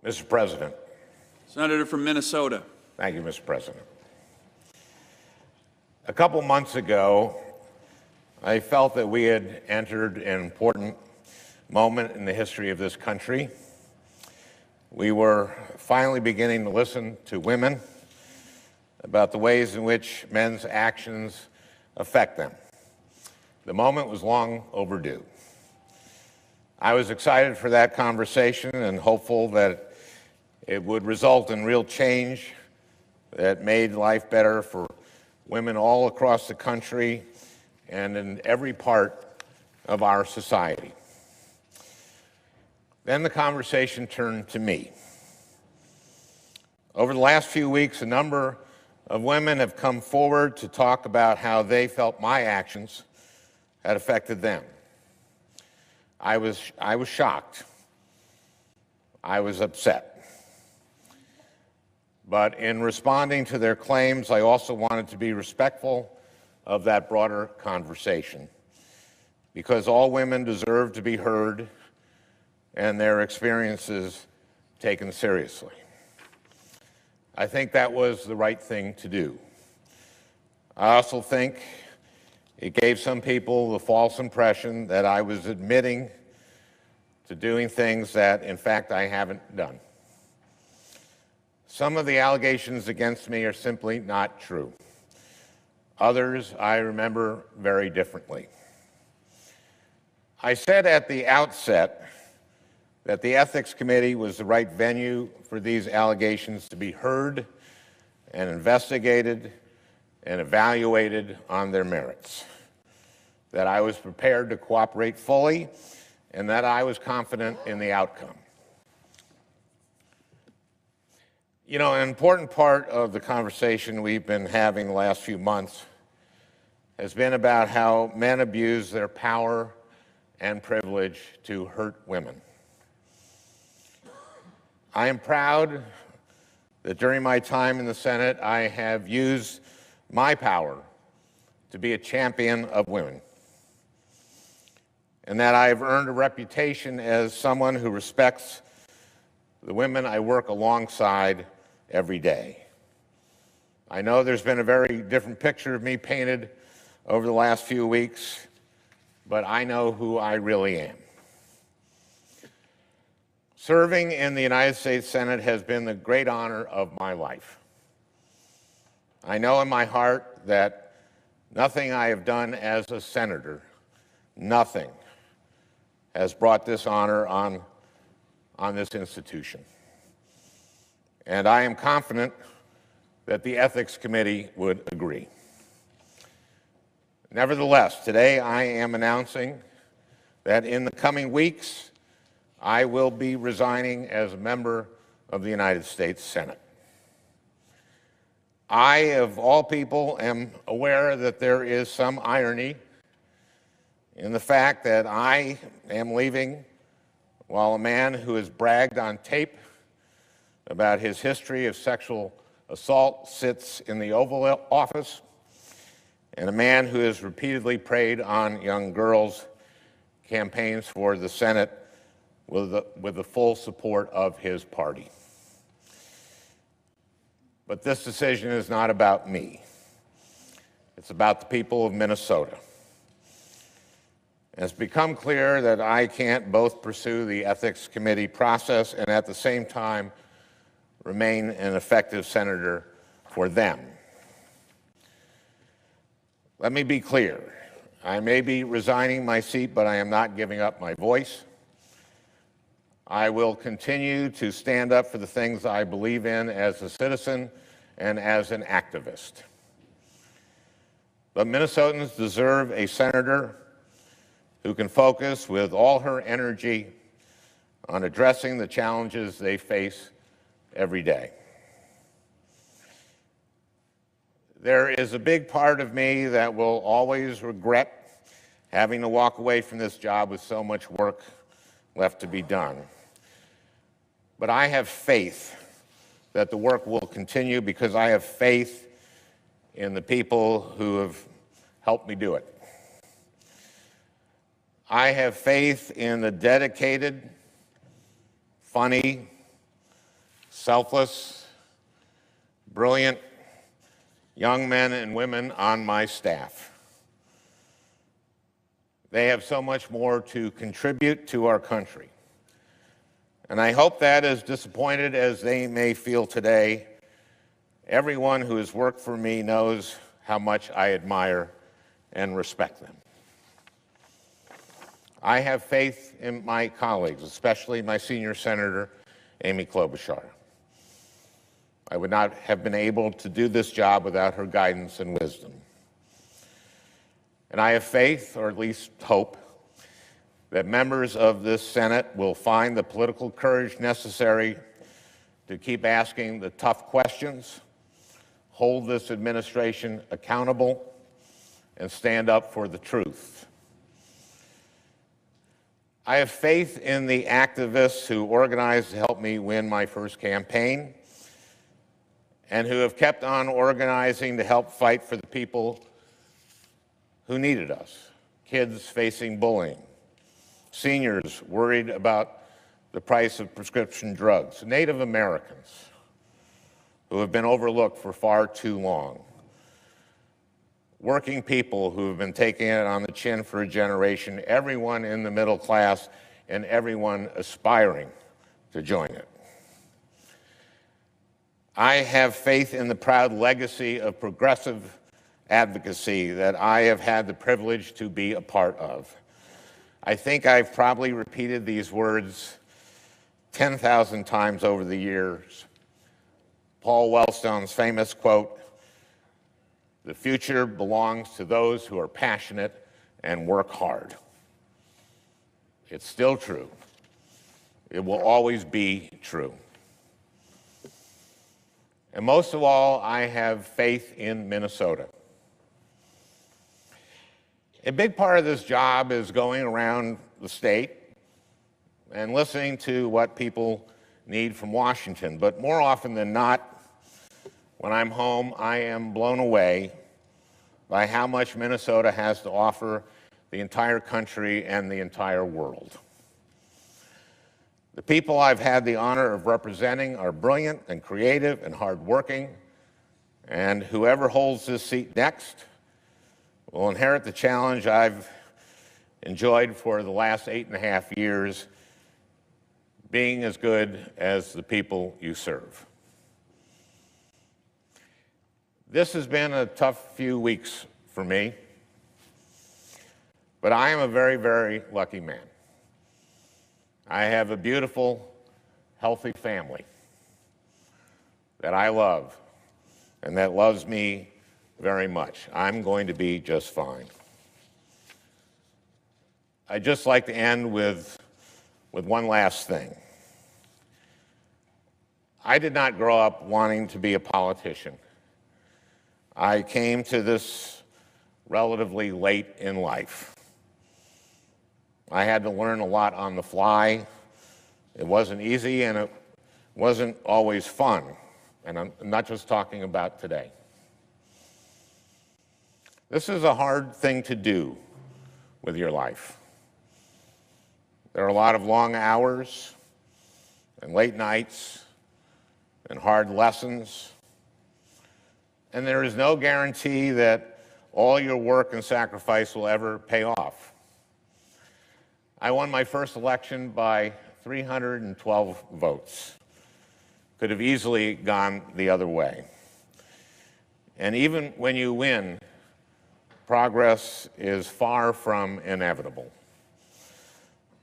Mr. President. Senator from Minnesota. Thank you, Mr. President. A couple months ago, I felt that we had entered an important moment in the history of this country. We were finally beginning to listen to women about the ways in which men's actions affect them. The moment was long overdue. I was excited for that conversation and hopeful that it would result in real change that made life better for women all across the country and in every part of our society. Then the conversation turned to me. Over the last few weeks, a number of women have come forward to talk about how they felt my actions had affected them. I was shocked. I was upset. But in responding to their claims, I also wanted to be respectful of that broader conversation, because all women deserve to be heard and their experiences taken seriously. I think that was the right thing to do. I also think it gave some people the false impression that I was admitting to doing things that, in fact, I haven't done. Some of the allegations against me are simply not true. Others I remember very differently. I said at the outset that the Ethics Committee was the right venue for these allegations to be heard and investigated and evaluated on their merits, that I was prepared to cooperate fully, and that I was confident in the outcome. You know, an important part of the conversation we've been having the last few months has been about how men abuse their power and privilege to hurt women. I am proud that during my time in the Senate, I have used my power to be a champion of women, and that I have earned a reputation as someone who respects the women I work alongside every day. I know there's been a very different picture of me painted over the last few weeks, but I know who I really am. Serving in the United States Senate has been the great honor of my life. I know in my heart that nothing I have done as a senator, nothing, has brought this honor on this institution. And I am confident that the Ethics Committee would agree. Nevertheless, today I am announcing that in the coming weeks, I will be resigning as a member of the United States Senate. I, of all people, am aware that there is some irony in the fact that I am leaving while a man who has bragged on tape about his history of sexual assault sits in the Oval Office, and a man who has repeatedly preyed on young girls campaigns for the Senate with the full support of his party. But this decision is not about me. It's about the people of Minnesota. It's become clear that I can't both pursue the Ethics Committee process and at the same time remain an effective senator for them. Let me be clear. I may be resigning my seat, but I am not giving up my voice. I will continue to stand up for the things I believe in as a citizen and as an activist. But Minnesotans deserve a senator who can focus with all her energy on addressing the challenges they face every day. There is a big part of me that will always regret having to walk away from this job with so much work left to be done. But I have faith that the work will continue because I have faith in the people who have helped me do it. I have faith in the dedicated, funny, selfless, brilliant young men and women on my staff. They have so much more to contribute to our country. And I hope that, as disappointed as they may feel today, everyone who has worked for me knows how much I admire and respect them. I have faith in my colleagues, especially my senior senator, Amy Klobuchar. I would not have been able to do this job without her guidance and wisdom. And I have faith, or at least hope, that members of this Senate will find the political courage necessary to keep asking the tough questions, hold this administration accountable, and stand up for the truth. I have faith in the activists who organized to help me win my first campaign and who have kept on organizing to help fight for the people who needed us. Kids facing bullying, seniors worried about the price of prescription drugs, Native Americans who have been overlooked for far too long, working people who have been taking it on the chin for a generation, everyone in the middle class, and everyone aspiring to join it. I have faith in the proud legacy of progressive advocacy that I have had the privilege to be a part of. I think I've probably repeated these words 10,000 times over the years. Paul Wellstone's famous quote, "The future belongs to those who are passionate and work hard." It's still true. It will always be true. And most of all, I have faith in Minnesota. A big part of this job is going around the state and listening to what people need from Washington. But more often than not, when I'm home, I am blown away by how much Minnesota has to offer the entire country and the entire world. The people I've had the honor of representing are brilliant and creative and hardworking, and whoever holds this seat next will inherit the challenge I've enjoyed for the last 8.5 years, being as good as the people you serve. This has been a tough few weeks for me, but I am a very, very lucky man. I have a beautiful, healthy family that I love and that loves me very much. I'm going to be just fine. I'd just like to end with one last thing. I did not grow up wanting to be a politician. I came to this relatively late in life. I had to learn a lot on the fly. It wasn't easy and it wasn't always fun. And I'm not just talking about today. This is a hard thing to do with your life. There are a lot of long hours and late nights and hard lessons. And there is no guarantee that all your work and sacrifice will ever pay off. I won my first election by 312 votes. Could have easily gone the other way. And even when you win, progress is far from inevitable.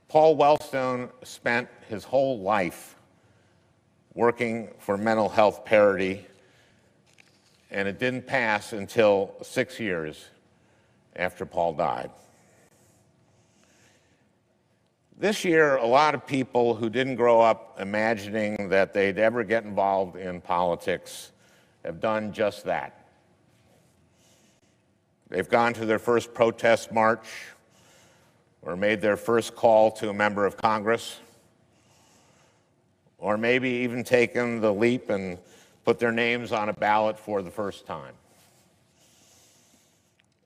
Paul Wellstone spent his whole life working for mental health parity, and it didn't pass until 6 years after Paul died. This year, a lot of people who didn't grow up imagining that they'd ever get involved in politics have done just that. They've gone to their first protest march or made their first call to a member of Congress, or maybe even taken the leap and put their names on a ballot for the first time.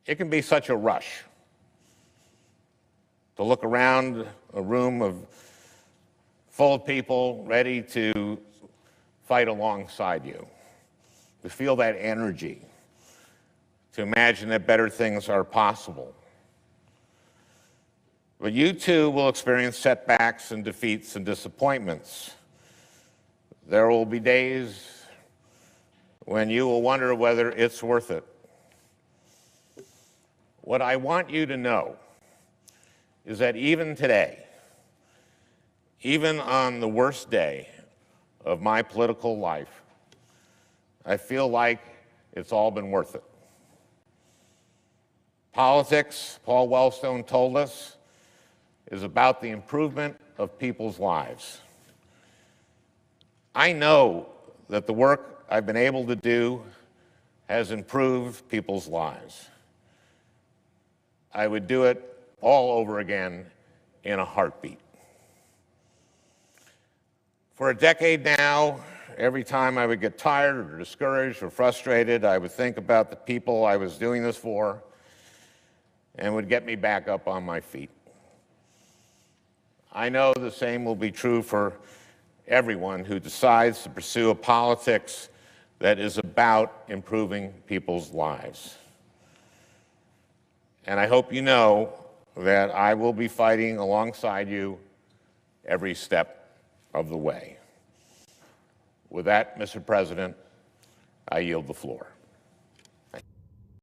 It can be such a rush to look around a room full of people ready to fight alongside you, to feel that energy, to imagine that better things are possible. But you too will experience setbacks and defeats and disappointments. There will be days when you will wonder whether it's worth it. What I want you to know is that even today, even on the worst day of my political life, I feel like it's all been worth it. Politics, Paul Wellstone told us, is about the improvement of people's lives. I know that the work I've been able to do has improved people's lives. I would do it all over again in a heartbeat. For a decade now, every time I would get tired or discouraged or frustrated, I would think about the people I was doing this for and would get me back up on my feet. I know the same will be true for everyone who decides to pursue a politics that is about improving people's lives. And I hope you know that I will be fighting alongside you every step of the way. With that, Mr. President, I yield the floor.